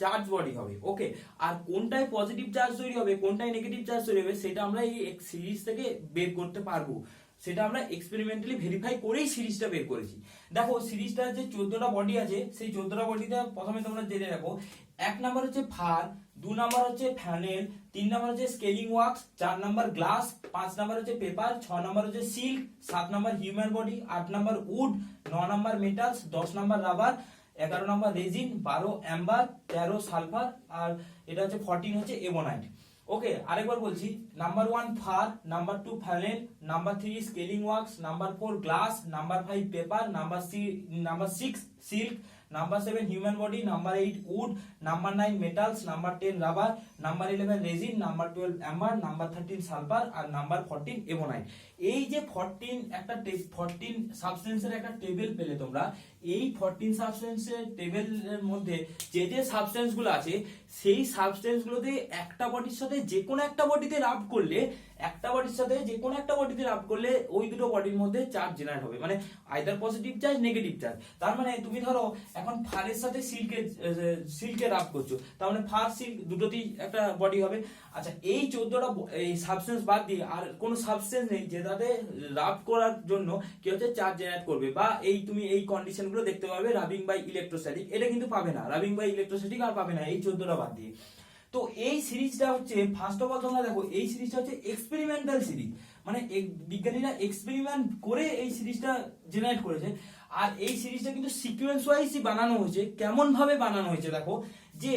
Charge body হবে। ওকে, আর কোনটায় positive charge তৈরি হবে কোনটায় নেগেটিভ চার্জ তৈরি হবে সেটা আমরা এই সিরিজ থেকে বের করতে পারবো। সেটা আমরা এক্সপেরিমেন্টালি ভেরিফাই করেই সিরিজটা বের করেছি। দেখো সিরিজটা যে 14টা বডি আছে সেই 14টা বডিতে প্রথমে তোমরা জেনে রাখো, 1 নাম্বার হচ্ছে ফার, 2 নাম্বার হচ্ছে ফ্যানেল, 3 নাম্বার হচ্ছে sealing wax, 4 number glass, 5 number হচ্ছে পেপার, 6 নাম্বার হচ্ছে silk, 7 number human body, 8 number wood, 9 number metals, 10 number rubber, 11 number resin, 12 amber, 13 sulphur, আর এটা হচ্ছে 14 হচ্ছে এবোনাইট। ওকে, আরেকবার বলছি, number 1 fur, number 2 flannel, number 3 sealing wax, number 4 glass, number 5 paper, number 6 silk, number 7 human body, number 8 wood, number 9 metals, number 10 rubber, number 11 resin, number 12 amber, number 13 sulphur, আর number 14 ebonite. এই যে 14 সাবস্টেন্সের একটা table পেলে তোমরা, এই 14 সাবস্টেন্সের টেবিলের মধ্যে যে যে সাবস্টেন্স গুলো আছে সেই সাবস্টেন্স গুলোতে একটা বডির সাথে যে কোনো একটা বডিতে রাব করলে, একটা বডির সাথে যে কোনো একটা বডিতে রাব করলে ওই দুটো বডির মধ্যে চার্জ জেনারেট হবে, মানে either positive charge negative charge. তার মানে তুমি ধরো এখন ফারের সাথে সিল্কে রাব করছো, তার মানে ফার সিল্ক দুটোতেই একটা বডি হবে। আচ্ছা, এই 14টা এই সাবস্টেন্স বাদ দিয়ে আর কোনো সাবস্টেন্স নেই যেটাতে রাব করার জন্য কি হচ্ছে চার্জ জেনারেট করবে, বা এই তুমি এই কন্ডিশন গুলো দেখতে পাবে রাবিং বাই ইলেকট্রোস্ট্যাটিক, এটা কিন্তু পাবে না, রাবিং বাই ইলেকট্রোস্ট্যাটিক আর পাবে না এই 14টা বাদ দিয়ে। তো এই সিরিজটা হচ্ছে ফার্স্ট অফ অল তোমরা দেখো এই সিরিজটা হচ্ছে এক্সপেরিমেন্টাল সিরিজ, মানে বিজ্ঞানীরা এক্সপেরিমেন্ট করে এই সিরিজটা জেনারেট করেছে। আর এই সিরিজটা কিন্তু সিকোয়েন্স ওয়াইজই বানানো হয়েছে। কেমন ভাবে বানানো হয়েছে দেখো, যে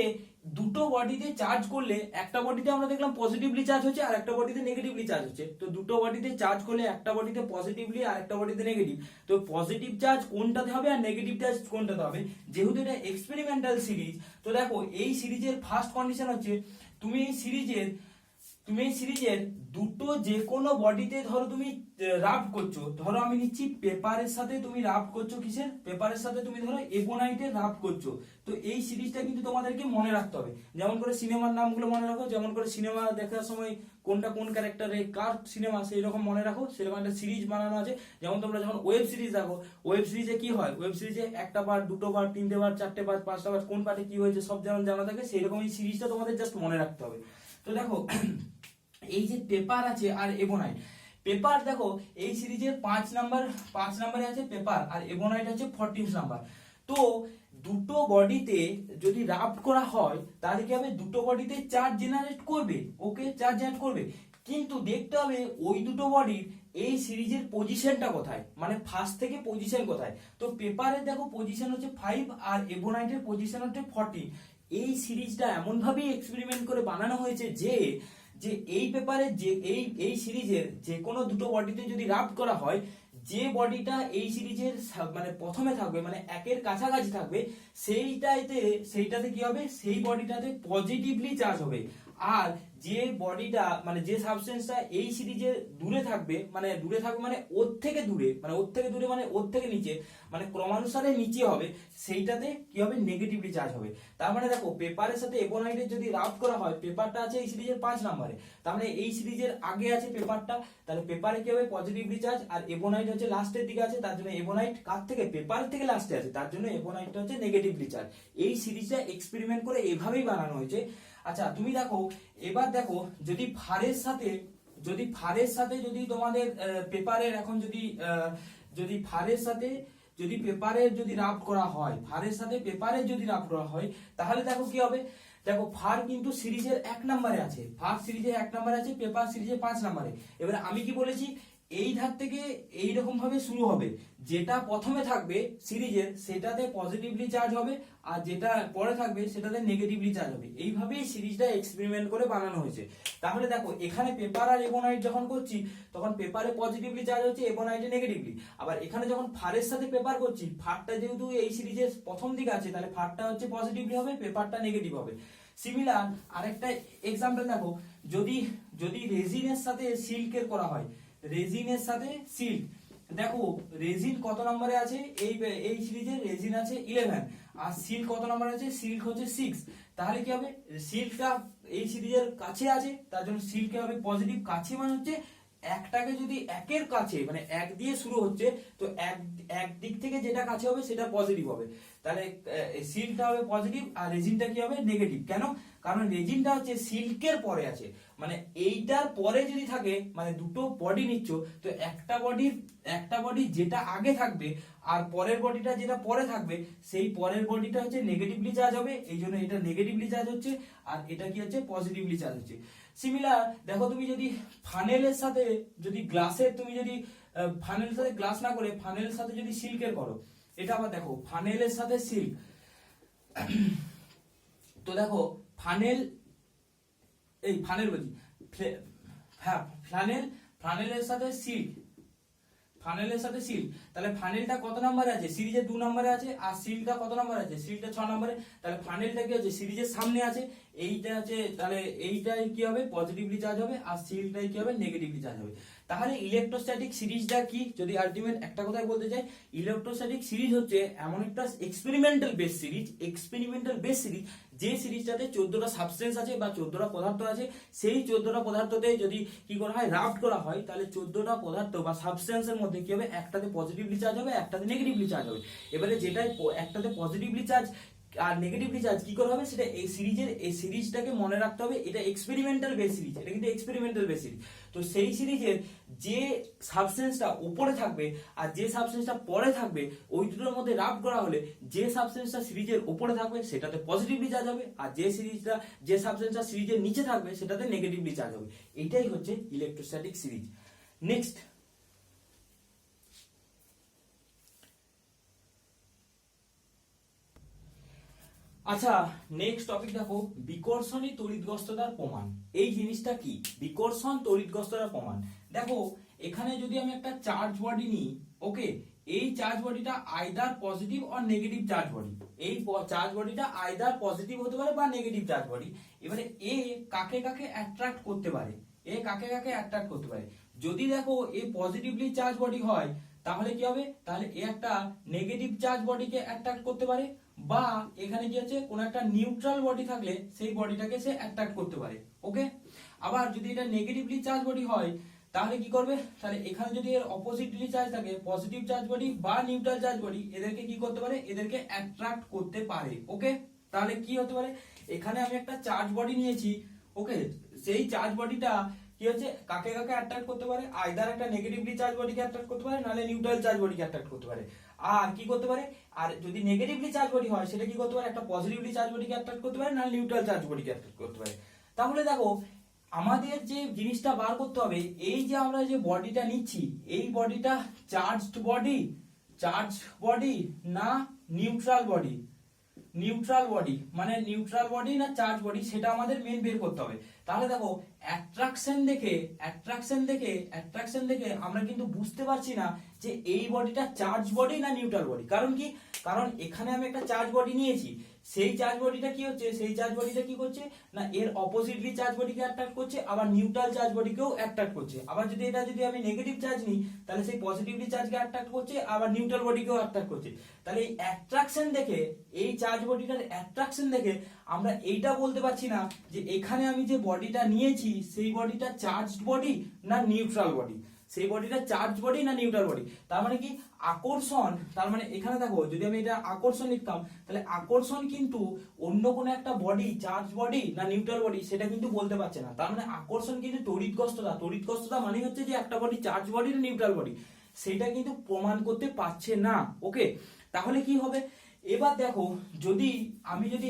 দুটো বডিতে চার্জ করলে একটা বডিতে আমরা দেখলাম পজিটিভলি চার্জ হচ্ছে আর একটা বডিতে নেগেটিভলি চার্জ হচ্ছে। তো দুটো বডিতে চার্জ করলে একটা বডিতে পজিটিভলি আর একটা বডিতে নেগেটিভ, তো পজিটিভ চার্জ কোনটাতে হবে আর নেগেটিভ চার্জ কোনটাতে হবে। যেহেতু এটা এক্সপেরিমেন্টাল সিরিজ, তো দেখো এই সিরিজের ফার্স্ট কন্ডিশন হচ্ছে তুমি এই সিরিজের দুটো যে কোনো বডিতে ধরো তুমি রাব করছো, ধরো আমি নিচ্ছি পেপারের সাথে তুমি রাব করছো, কিসের পেপারের সাথে তুমি ধরো এবোনাইটের রাব করছো। তো এই সিরিজটা কিন্তু তোমাদেরকে মনে রাখতে হবে, যেমন করে সিনেমার নামগুলো মনে রাখো, যেমন করে সিনেমা দেখার সময় কোনটা কোন ক্যারেক্টারে কার সিনেমা সেই রকম মনে রাখো, সেরকম একটা সিরিজ বানানো আছে। যেমন তোমরা যখন ওয়েব সিরিজ দেখো, ওয়েব সিরিজে কি হয়, ওয়েব সিরিজে একটা পার্ট, দুটো পার্ট, তিনটে পার্ট, চারটে পার্ট, পাঁচটা পার্ট, কোন পার্টে কি হয়েছে সব যেমন জানা থাকে, সেই রকম এই সিরিজটা তোমাদের জাস্ট মনে রাখতে হবে। তো দেখো এই যে পেপার আছে আর এবোনাইট, পেপার দেখো এই সিরিজের 5 নাম্বারে আছে পেপার, আর এবোনাইট আছে 14 নাম্বার। তো দুটো বডিতে যদি রাব করা হয় তাহলে কি হবে, দুটো বডিতে চার্জ জেনারেট করবে। ওকে, চার্জ জেনারেট করবে, কিন্তু দেখতে হবে ওই দুটো বডির এই সিরিজের পজিশনটা কোথায়, মানে ফার্স্ট থেকে পজিশন কোথায়। তো পেপারের দেখো পজিশন হচ্ছে 5 আর এবোনাইটের পজিশন হচ্ছে 14। এই সিরিজটা এমন ভাবেই এক্সপেরিমেন্ট করে বানানো হয়েছে যে যে এই পেপারে যে এই সিরিজের যে কোনো দুটো বডিতে যদি রাব করা হয়, যে বডিটা এই সিরিজের মানে প্রথমে থাকবে, মানে একের কাছাকাছি থাকবে, সেইটাতে কি হবে, সেই বডিটাতে পজিটিভলি চার্জ হবে। আর যে বডিটা মানে যে সাবস্টেন্সটা এই সিরিজে দূরে থাকবে মানে ওর থেকে দূরে মানে ওর থেকে নিচে, মানে ক্রমানুসারে নিচে হবে, সেইটাতে কি হবে, নেগেটিভলি চার্জ হবে। তার মানে দেখো পেপারের সাথে এবোনাইটের যদি রাব করা হয়, পেপারটা আছে এই সিরিজের 5 নম্বরে, তার মানে এই সিরিজের আগে আছে পেপারটা, তাহলে পেপারে কি হবে, পজিটিভলি চার্জ, আর এবোনাইট হচ্ছে লাস্টের দিকে আছে, তার জন্য এবোনাইট কার থেকে, পেপার থেকে লাস্টে আছে, তার জন্য এবোনাইটটা হচ্ছে নেগেটিভলি চার্জ। এই সিরিজটা এক্সপেরিমেন্ট করে এভাবেই বানানো হয়েছে। আচ্ছা তুমি দেখো, এবার দেখো যদি ফারের সাথে যদি তোমাদের পেপারের এখন যদি ফারের সাথে যদি পেপারের যদি রাব করা হয়, ফারের সাথে পেপারের যদি রাব করা হয়, তাহলে দেখো কি হবে, দেখো ফার কিন্তু সিরিজের 1 নম্বরে আছে, ফার সিরিজের 1 নম্বরে আছে, পেপার সিরিজের 5 নম্বরে। এবারে আমি কি বলেছি, এই ধার থেকে এইরকম ভাবে শুরু হবে, যেটা প্রথমে থাকবে সিরিজের সেটাতে পজিটিভলি চার্জ হবে, আর যেটা পরে থাকবে সেটাতে নেগেটিভলি চার্জ হবে। এইভাবেই সিরিজটা এক্সপেরিমেন্ট করে বানানো হয়েছে। তাহলে দেখো এখানে পেপার আর এবোনাইট যখন করছি তখন পেপারে পজিটিভলি চার্জ হচ্ছে, এবোনাইটে নেগেটিভলি। আবার এখানে যখন ফারের সাথে পেপার করছি, ফারটা যেহেতু এই সিরিজের প্রথম দিকে আছে, তাহলে ফারটা হচ্ছে পজিটিভলি হবে, পেপারটা নেগেটিভ হবে। সিমিলার আরেকটা এক্সাম্পল দেখো, যদি রেজিনের সাথে সিল্কের করা হয়, রেজিনের সাথে সিল্ক, দেখো রেজিন কত নম্বরে আছে, এই সিরিজে রেজিন আছে 11, আর সিল্ক কত নম্বরে আছে, সিল্ক হচ্ছে 6। তাহলে কি হবে, সিল্কটা এই সিরিজের কাছে আছে, তার জন্য সিল্কে হবে পজিটিভ, কাছে মানে হচ্ছে একটাকে যদি একের কাছে মানে এক দিয়ে শুরু হচ্ছে, তো এক দিক থেকে যেটা কাছে হবে সেটা পজিটিভ হবে। তাহলে সিল্কটা হবে পজিটিভ আর রেজিনটা কি হবে নেগেটিভ। কেন? কারণ রেজিনটা হচ্ছে সিল্কের পরে আছে, মানে এইটার পরে যদি থাকে, মানে দুটো বডি নিচ্ছ, তো একটা বডি যেটা আগে থাকবে আর পরের বডিটা যেটা পরে থাকবে, সেই পরের বডিটা হচ্ছে নেগেটিভলি চার্জ হবে, এই জন্য এটা নেগেটিভলি চার্জ হচ্ছে, আর এটা কি হচ্ছে পজিটিভলি চার্জ হচ্ছে। সিমিলার দেখো, তুমি যদি ফানেলের সাথে যদি গ্লাসের, তুমি যদি ফানেলের সাথে গ্লাস না করে ফানেলের সাথে যদি সিল্কের করো, এটা আবার দেখো ফানেলের সাথে সিল্ক, তো দেখো ফানেল, এই ফানেল বলছি, হ্যাঁ ফানেলের সাথে সিল্ক, ফানেলের সাথে সিল্ক, তাহলে ফানেলটা কত নম্বরে আছে? সিরিজে 2 নম্বরে আছে। আর সিল্কটা কত নম্বরে আছে? সিল্কটা 6 নম্বরে। তাহলে ফানেলটা কি হচ্ছে সিরিজের সামনে আছে, এইটা আছে, তাহলে এইটাই কি হবে পজিটিভলি চার্জ হবে, আর সিল্কটাই কি হবে নেগেটিভলি চার্জ হবে। তাহলে ইলেকট্রোস্ট্যাটিক সিরিজটা কি, যদি আলটিমেট একটা কথাই বলতে চাই, ইলেকট্রোস্ট্যাটিক সিরিজ হচ্ছে এমন একটা এক্সপেরিমেন্টাল বেস সিরিজ, যে সিরিজটাতে 14টা সাবস্টেন্স আছে বা 14টা পদার্থ আছে, সেই 14টা পদার্থতে যদি কি করা হয়, রাফট করা হয়, তাহলে 14টা পদার্থ বা সাবস্টেন্সের মধ্যে কি হবে, একটাতে পজিটিভলি চার্জ হবে, একটাতে নেগেটিভলি চার্জ হবে। এবারে যেটাই একটাতে পজিটিভলি চার্জ আর নেগেটিভলি চার্জ কি করে হবে, সেটা এই সিরিজটাকে মনে রাখতে হবে, এটা এক্সপেরিমেন্টাল বেস সিরিজ, এটা কিন্তু এক্সপেরিমেন্টাল বেস সিরিজ। তো সেই সিরিজের যে সাবস্টেন্সটা উপরে থাকবে আর যে সাবস্টেন্সটা পরে থাকবে, ওই দুটোর মধ্যে রাফ করা হলে যে সাবস্টেন্সটা সিরিজের উপরে থাকবে সেটাতে পজিটিভলি চার্জ হবে, আর যে সাবস্টেন্সটা সিরিজের নিচে থাকবে সেটাতে নেগেটিভলি চার্জ হবে। এটাই হচ্ছে ইলেকট্রোস্ট্যাটিক সিরিজ। নেক্সট, আচ্ছা নেক্সট টপিক দেখো, বিকর্ষণী তড়িৎগ্রস্ততার প্রমাণ। এই জিনিসটা কি? বিকর্ষণ তড়িৎগ্রস্ততার প্রমাণ। দেখো এখানে যদি আমি একটা চার্জ বডি নিই, ওকে, এই চার্জ বডিটা either positive or negative charge body, এই চার্জ বডিটা আইদার পজিটিভ হতে পারে বা নেগেটিভ চার্জ বডি। এবারে এ কাকে কাকে অ্যাট্রাক্ট করতে পারে, যদি দেখো এ পজিটিভলি চার্জ বডি হয়, তাহলে কি হবে, তাহলে এ একটা নেগেটিভ চার্জ বডিকে অ্যাট্রাক্ট করতে পারে, বা এখানে কি আছে কোন একটা নিউট্রাল বডি থাকলে সেই বডিটাকে সে অ্যাট্রাক্ট করতে পারে। ওকে, আবার যদি এটা নেগেটিভলি চার্জ বডি হয়, তাহলে কি করবে, তাহলে এখানে যদি এর অপোজিটলি চার্জ থাকে, পজিটিভ চার্জ বডি বা নিউট্রাল চার্জ বডি, এদেরকে কি করতে পারে, এদেরকে অ্যাট্রাক্ট করতে পারে। ওকে, তাহলে কি হতে পারে, এখানে আমি একটা চার্জ বডি নিয়েছি, ওকে, সেই চার্জ বডিটা কি হচ্ছে কাকে কাকে অ্যাট্রাক্ট করতে পারে, আইদার একটা নেগেটিভলি চার্জ বডিকে অ্যাট্রাক্ট করতে পারে, নাহলে নিউট্রাল চার্জ বডিকে অ্যাট্রাক্ট করতে পারে। আর কি করতে পারে, আর যদি নেগেটিভলি চার্জ বডি হয় সেটা কি করতে পারে, একটা পজিটিভলি চার্জ বডিকে অ্যাট্রাক্ট করতে পারে, নাহলে নিউট্রাল চার্জ বডিকে অ্যাট্রাক্ট করতে পারে। তাহলে দেখো আমাদের যে জিনিসটা বার করতে হবে, এই যে আমরা যে বডিটা নিচ্ছি, এই বডিটা চার্জড বডি না নিউট্রাল বডি, মানে নিউট্রাল বডি না চার্জ বডি, সেটা আমাদের মেন বের করতে হবে। তাহলে দেখো অ্যাট্রাকশন দেখে আমরা কিন্তু বুঝতে পারছি না যে এই বডিটা চার্জ বডি না নিউট্রাল বডি। কারণ কি, কারণ এখানে আমি একটা চার্জ বডি নিয়েছি, সেই চার্জ বডিটা কি করছে না এর অপোজিটলি চার্জ বডিকে অ্যাট্রাক্ট করছে, আবার নিউট্রাল চার্জ বডিকেও অ্যাট্রাক্ট করছে। আবার যদি আমি নেগেটিভ চার্জ নিই, তাহলে সেই পজিটিভলি চার্জকে অ্যাট্রাক্ট করছে, আবার নিউট্রাল বডিকেও অ্যাট্রাক্ট করছে। তাহলে এই অ্যাট্রাকশন দেখে, এই চার্জ বডিটার অ্যাট্রাকশন দেখে আমরা এইটা বলতে পারছি না যে এখানে আমি যে বডিটা নিয়েছি সেই বডিটা চার্জড বডি না নিউট্রাল বডি, তার মানে কি আকর্ষণ, তার মানে এখানে দেখো যদি আমি এটা আকর্ষণ লিখতাম, তাহলে আকর্ষণ কিন্তু অন্য কোনো একটা বডি চার্জ বডি না নিউট্রাল বডি সেটা কিন্তু বলতে পারছে না। তার মানে আকর্ষণ কিন্তু তড়িৎগ্রস্ততা মানে হচ্ছে যে একটা বডি চার্জ বডি না নিউট্রাল বডি, সেটা কিন্তু প্রমাণ করতে পারছে না। ওকে, তাহলে কি হবে, এবার দেখো যদি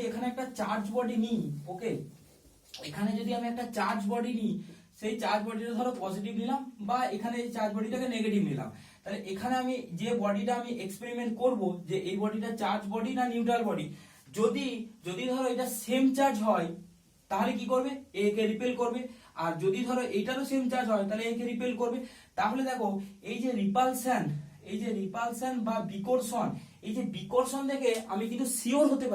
এখানে একটা চার্জ বডি নিই, ওকে, এখানে যদি আমি একটা চার্জ বডি নিই, সেই চার্জ বডিটা ধরো পজিটিভ নিলাম বা এখানে এই চার্জ বডিটাকে নেগেটিভ নিলাম, তাহলে এখানে আমি যে বডিটা আমি এক্সপেরিমেন্ট করব যে এই বডিটা চার্জ বডি না নিউট্রাল বডি, যদি ধরো এটা সেম চার্জ হয় তাহলে কি করবে, এ কে রিপেল করবে, আর যদি ধরো এইটারও সেম চার্জ হয় তাহলে এ কে রিপেল করবে। তাহলে দেখো এই যে রিপালশন বা বিকর্ষণ, এই যে বিকর্ষণ দেখে আমি কিন্তু শিওর হতে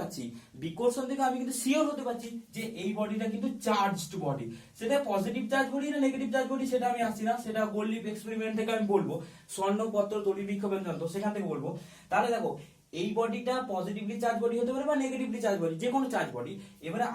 পারছি, যে এই বডিটা কিন্তু চার্জড বডি। সেটা পজিটিভ চার্জ বডি না নেগেটিভ চার্জ বডি সেটা আমি আসছি না, সেটা গোল্ডিপ এক্সপেরিমেন্ট থেকে আমি বলবো, স্বর্ণপত্র তড়িৎ বিক্ষোভন যন্ত্র সেখান থেকে বলবো। তাহলে দেখো এই বডিটা পজিটিভলি চার্জ বডি হতে পারে বা নেগেটিভলি চার্জ বডি, যে কোনো চার্জ বডি। এবারে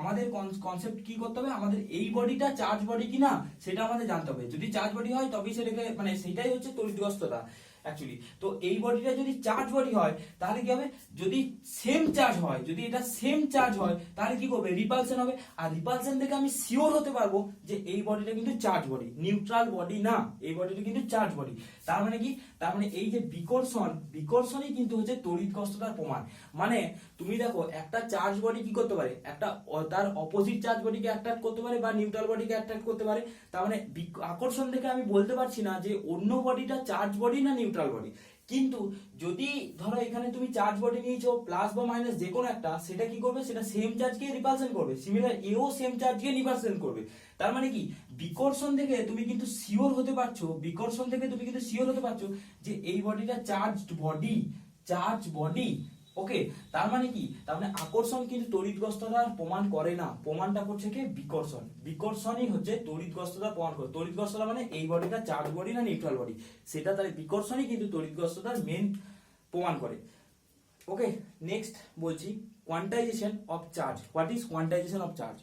আমাদের কনসেপ্ট কি করতে হবে, আমাদের এই বডিটা চার্জ বডি কিনা সেটা আমাদের জানতে হবে। যদি চার্জ বডি হয় তবেই সেটাকে, মানে সেটাই হচ্ছে তড়িৎগ্রস্ততা। অ্যাকচুয়ালি। তো এই বডিটা যদি চার্জ বডি হয় তাহলে কি হবে, যদি সেম চার্জ হয়, যদি এটা সেম চার্জ হয় তাহলে কি করবে, রিপালশন হবে। আর রিপালশন থেকে আমি শিওর হতে পারবো যে এই বডিটা কিন্তু চার্জ বডি, নিউট্রাল বডি না, এই বডিটা কিন্তু চার্জ বডি। তার মানে কি, তার মানে এই যে বিকর্ষণ, বিকর্ষণই কিন্তু হচ্ছে তড়িৎগস্ততার প্রমাণ। মানে তুমি দেখো একটা চার্জ বডি কি করতে পারে, একটা তার অপোজিট চার্জ বডিকে অ্যাট্রাক্ট করতে পারে বা নিউট্রাল বডিকে অ্যাট্রাক্ট করতে পারে। তার মানে আকর্ষণ থেকে আমি বলতে পারছি না যে অন্য বডিটা চার্জ বডি না নিউট্রাল বডি। কিন্তু যদি ধরো এখানে তুমি চার্জ বডি নিয়েছো প্লাস বা মাইনাস যে কোনো একটা, সেটা কি করবে, সেটা সেম চার্জকে রিপালশন করবে, সিমিলার এও সেম চার্জকে রিপালশন করবে। তার মানে কি, বিকর্ষণ থেকে তুমি কিন্তু শিওর হতে পারছো, বিকর্ষণ থেকে তুমি কিন্তু শিওর হতে পারছো যে এই বডিটা চার্জড বডি, চার্জ বডি। ওকে, তার মানে কি, তার মানে আকর্ষণ কিন্তু তড়িৎগস্ততার প্রমাণ করে না, প্রমাণটা করছে কি, বিকর্ষণ। বিকর্ষণই হচ্ছে তড়িৎগস্ততার প্রমাণ করে। তড়িৎগস্ততা মানে এই বডিটা চার্জ বডি না নিউট্রাল বডি সেটা, তাহলে বিকর্ষণই কিন্তু তড়িৎগস্ততার মেন প্রমাণ করে। ওকে, নেক্সট বলছি quantisation of charge. What is quantisation of charge?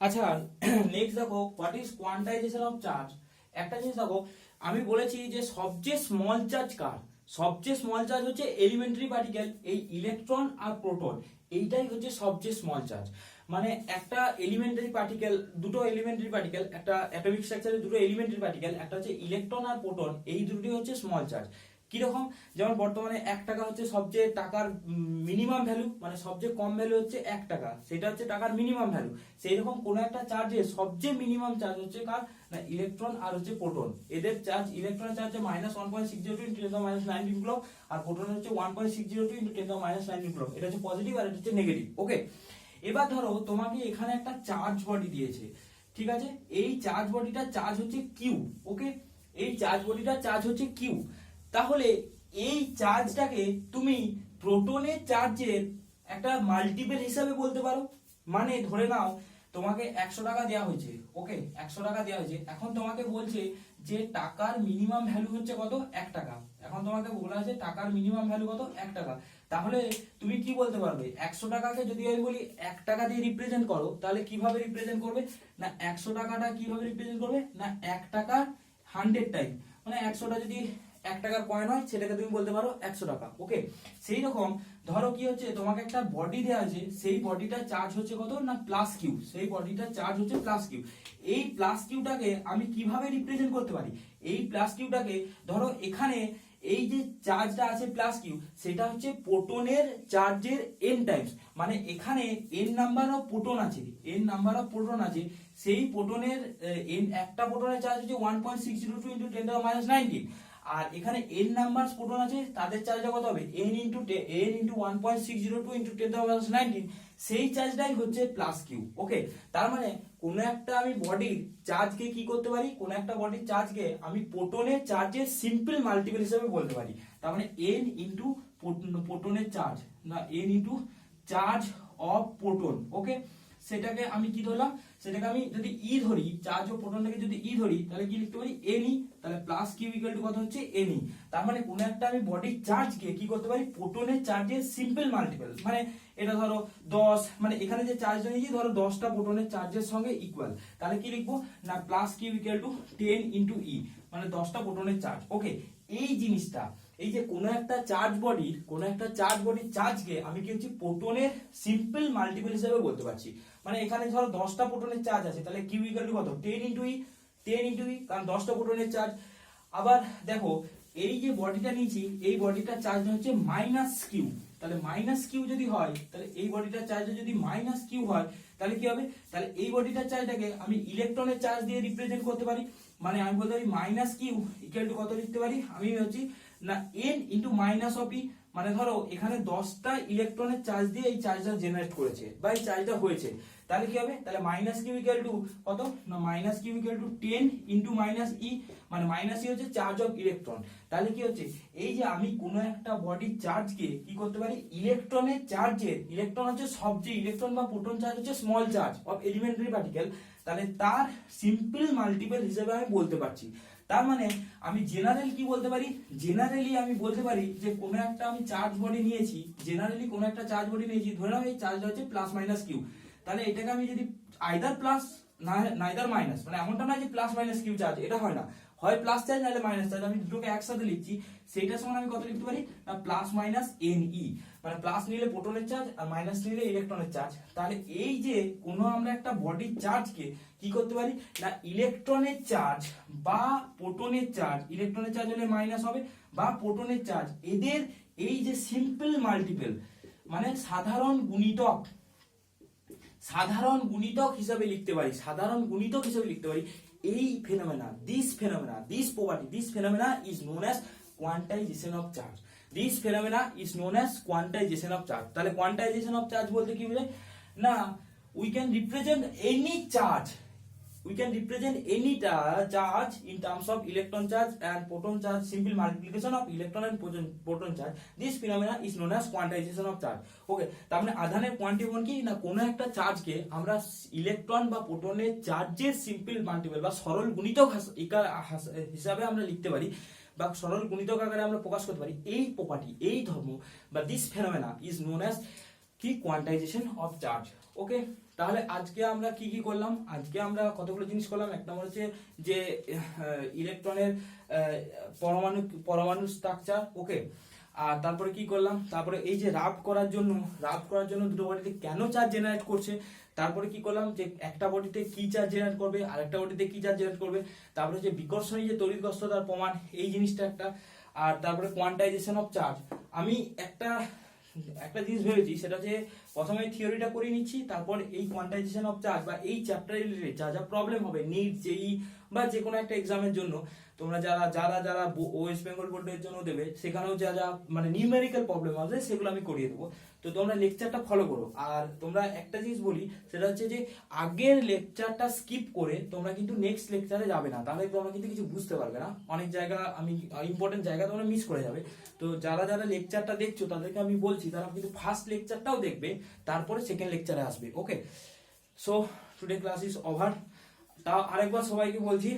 আচ্ছা, নেক্সট দেখো what is quantisation of charge. একটা জিনিস দেখো, আমি বলেছি যে সবচেয়ে স্মল চার্জ কার, সবচেয়ে স্মল চার্জ হচ্ছে এলিমেন্টারি পার্টিকেল, এই ইলেকট্রন আর প্রোটন, এইটাই হচ্ছে সবচেয়ে স্মল চার্জ। মানে একটা এলিমেন্টারি পার্টিকেল, দুটো এলিমেন্টারি পার্টিকেল, একটা অ্যাটমিক স্ট্রাকচারে দুটো এলিমেন্টারি পার্টিকেল, একটা হচ্ছে ইলেকট্রন আর প্রোটন, এই দুটোই হচ্ছে স্মল চার্জ। কিরকম, যেমন বর্তমানে 1 টাকা হচ্ছে সবচেয়ে টাকার মিনিমাম ভ্যালু, মানে সবচেয়ে কম ভ্যালু হচ্ছে 1 টাকা, সেটা হচ্ছে টাকার মিনিমাম ভ্যালু। সেই রকম কোন একটা চার্জের সবচেয়ে মিনিমাম চার্জ হচ্ছে কার, না ইলেকট্রন আর হচ্ছে প্রোটন। এদের চার্জ, ইলেকট্রনের চার্জ হচ্ছে -1.602 × 10⁻19 কুলম্ব, আর প্রোটনের হচ্ছে 1.602 × 10⁻19 কুলম্ব। এটা হচ্ছে পজিটিভ আর এটা হচ্ছে নেগেটিভ। ওকে, এবার ধরো তোমাকে এখানে একটা চার্জ বডি দিয়েছে, ঠিক আছে, এই চার্জ বডিটার চার্জ হচ্ছে কিউ। ওকে, এই চার্জ বডিটার চার্জ হচ্ছে কিউ। তাহলে এই চার্জটাকে তুমি প্রোটনের চার্জের একটা মাল্টিপল হিসাবে বলতে পারো। মানে ধরে নাও তোমাকে 100 টাকা দেওয়া হয়েছে, ওকে 100 টাকা দেওয়া হয়েছে, এখন তোমাকে বলছে যে টাকার মিনিমাম ভ্যালু হচ্ছে কত, 1 টাকা। এখন তোমাকে বলা আছে টাকার মিনিমাম ভ্যালু কত, 1 টাকা। তাহলে তুমি কি বলতে পারবে, 100 টাকাকে যদি আমি বলি 1 টাকা দিয়ে রিপ্রেজেন্ট করো, তাহলে কিভাবে রিপ্রেজেন্ট করবে, না 100 টাকাটা কিভাবে রিপ্রেজেন্ট করবে, না 1 টাকা 100 টাইম, মানে 100টা যদি 1 টাকার কয়েন হয় সেটাকে তুমি বলতে পারো 100 টাকা। ওকে, সেই রকম ধরো কি হচ্ছে, তোমাকে একটা বডি দেওয়া আছে, সেই বডিটার চার্জ হচ্ছে কত, না প্লাস কিউ, সেই বডিটার চার্জ হচ্ছে প্লাস কিউ। এই প্লাস কিউটাকে আমি কিভাবে রিপ্রেজেন্ট করতে পারি, এই প্লাস কিউটাকে ধরো এখানে এই যে চার্জটা আছে প্লাস কিউ, সেটা হচ্ছে প্রোটনের চার্জের n টাইমস, মানে এখানে n নাম্বার অফ প্রোটন আছে, n নাম্বার অফ প্রোটন আছে, সেই প্রোটনের একটা প্রোটনের চার্জ হচ্ছে 1.602 × 10⁻19, আর এখানে n নাম্বার প্রোটন আছে, তাদের চার্জটা কত হবে, n × 1.602 × 10⁻19, সেই চার্জটাই হচ্ছে প্লাস কিউ। ওকে, তার মানে কোন একটা আমি বডির চার্জকে কি করতে পারি, কোন একটা বডির চার্জকে আমি প্রোটনের চার্জের সিম্পল মাল্টিপল হিসেবে বলতে পারি। তার মানে n × প্রোটনের চার্জ, না n × চার্জ অফ প্রোটন। ওকে, সেটাকে আমি কি ধরলাম, সেটাকে আমি যদি ই ধরি, চার্জ অফ প্রোটনটাকে যদি ই ধরি, তাহলে কি লিখতে পারি, ni, তাহলে প্লাস কিউ ইকুয়াল টু কত হচ্ছে, ni। তার মানে কোন একটা আমি বডির চার্জকে কি করতে পারি, প্রোটনের চার্জের সিম্পল মাল্টিপল, মানে এটা ধরো 10, মানে এখানে যে চার্জটা নিয়েছি ধরো 10টা প্রোটনের চার্জের সঙ্গে ইকুয়াল, তাহলে কি লিখবো, না plus q equal to 10 × e, মানে 10টা প্রোটনের চার্জ। ওকে, এই জিনিসটা, এই যে কোনো একটা চার্জ বডির, কোনো একটা চার্জ বডির চার্জকে আমি কি হচ্ছে প্রোটনের সিম্পল মাল্টিপল হিসেবে বলতে পারছি। মানে এখানে ধরো 10টা প্রোটনের চার্জ আছে, তাহলে কিউ ইকুয়াল টু কত, 10 × e, 10 × e, কারণ 10টা প্রোটনের চার্জ। আবার দেখো এই যে বডিটা নিয়েছি, এই বডিটার চার্জ হচ্ছে মাইনাস কিউ, তাহলে মাইনাস কিউ যদি হয়, তাহলে এই বডিটার চার্জ যদি মাইনাস কিউ হয়, তাহলে কি হবে, তাহলে এই বডিটার চার্জটাকে আমি ইলেকট্রনের চার্জ দিয়ে রিপ্রেজেন্ট করতে পারি। মানে আমি বলতে পারি মাইনাস কিউ ইকুয়াল টু কত লিখতে পারি, আমি হচ্ছি না n × মাইনাস অফ ই, মানে ধরো এখানে 10টা ইলেকট্রনের চার্জ দিয়ে এই চার্জটা জেনারেট করেছে বা এই চার্জটা হয়েছে, তাহলে কি হবে, তাহলে মাইনাস কিউ ইকুয়াল টু কত, না minus Q equal to 10 × minus E, মানে মাইনাস ই হচ্ছে চার্জ অফ ইলেকট্রন। তাহলে কি হচ্ছে, এই যে আমি কোনো একটা বডির চার্জকে কি করতে পারি, ইলেকট্রনের চার্জের, ইলেকট্রন হচ্ছে সবচেয়ে, ইলেকট্রন বা প্রোটন চার্জ হচ্ছে small charge of elementary particle, তাহলে তার সিম্পল মাল্টিপল হিসেবে আমি বলতে পারছি। তার মানে আমি জেনারেল কি বলতে পারি, জেনারেলি আমি বলতে পারি যে কোনো একটা আমি চার্জ বডি নিয়েছি, জেনারেলি কোনো একটা চার্জ বডি নিয়েছি, ধরে নাও এই চার্জটা হচ্ছে প্লাস মাইনাস কিউ, তাহলে এটাকে আমি যদি আইদার প্লাস নাইদার মাইনাস, মানে এমনটা না যে প্লাস মাইনাস কিউ চার্জ, এটা হয় না, হয় প্লাস চার্জ নাহলে মাইনাস চার্জ, আমি দুটোকে একসাথে লিখছি। সেইটার সমান আমি কত লিখতে পারি না প্লাস মাইনাস এন ই, মানে প্লাস নিলে প্রোটনের চার্জ আর মাইনাস নিলে ইলেকট্রনের চার্জ। তাহলে এই যে কোনো আমরা একটা বডির চার্জকে কি করতে পারি না ইলেকট্রনের চার্জ বা প্রোটনের চার্জ, ইলেকট্রনের চার্জ হলে মাইনাস হবে বা প্রোটনের চার্জ, এদের এই যে সিম্পল মাল্টিপল মানে সাধারণ গুণিতক, সাধারণ গুণিতক হিসাবে লিখতে পারি, সাধারণ গুণিতক হিসাবে লিখতে পারি এই phenomena, this property, this phenomena is known as quantisation of charge, this phenomena is known as quantisation of charge. তাহলে কোয়ান্টাইজেশন অফ চার্জ বলতে কি বোঝায় না we can represent any charge, we can represent any charge in terms of electron charge and proton charge, simple multiplication of electron and proton charge. This phenomena is known as quantization of charge. Okay, তার মানে আধানের quantification কি না কোন একটা চার্জকে আমরা electron বা প্রোটনের চার্জের সিম্পল মাল্টিপল বা সরল গুণিতক হিসাবে আমরা লিখতে পারি বা সরল গুণিতক আকারে আমরা প্রকাশ করতে পারি। এই প্রপার্টি, এই ধর্ম বা this phenomena is known as কি কোয়ান্টাইজেশন অফ চার্জ। ওকে, তাহলে আজকে আমরা কি কি করলাম, আজকে আমরা কতগুলো জিনিস করলাম। এক নম্বর হচ্ছে যে ইলেকট্রনের পরমাণু স্ট্রাকচার। ওকে, আর তারপরে কি করলাম, তারপরে এই যে রাব করার জন্য দুটো বডিতে কেন চার্জ জেনারেট করছে, তারপরে কি করলাম যে একটা বডিতে কি চার্জ জেনারেট করবে আর একটা বডিতে কি চার্জ জেনারেট করবে, তারপরে যে বিকর্ষণী যে তড়িৎগস্ত্রতার প্রমাণ এই জিনিসটা একটা, আর তারপরে কোয়ান্টাইজেশন অফ চার্জ। আমি একটা জিনিস ভেবেছি, সেটা যে প্রথমে থিওরিটা করে নিচ্ছি, তারপর এই কোয়ান্টাইজেশন অফ চার্জ বা এই চ্যাপ্টার রিলেটেড যা যা প্রবলেম হবে নিট জেই বা যে কোনো একটা এক্সামের জন্য, তোমরা যারা ওয়েস্ট বেঙ্গল বোর্ডের জন্য দেবে সেখানেও যা যা মানে নিউমেরিক্যাল প্রবলেম আছে সেগুলো আমি করিয়ে দেবো। তো তোমরা লেকচারটা ফলো করো। আর তোমরা একটা জিনিস বলি, সেটা হচ্ছে যে আগের লেকচারটা স্কিপ করে তোমরা কিন্তু নেক্সট লেকচারে যাবে না, তাহলে তোমরা কিন্তু কিছু বুঝতে পারবে না, অনেক জায়গা আমি ইম্পর্টেন্ট জায়গা তোমরা মিস করে যাবে। তো যারা লেকচারটা দেখছো তাদেরকে আমি বলছি তারা কিন্তু ফার্স্ট লেকচারটাও দেখবে, তারপরে সেকেন্ড লেকচারে আসবে। Okay, so today class is over. তাও আরেকবার সবাইকে বলছি,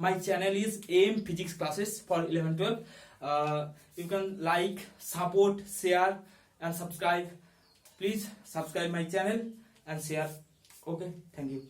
my channel is AM Physics Classes for 11-12. You can like, support, share and subscribe. Please subscribe my channel and share. Okay, thank you.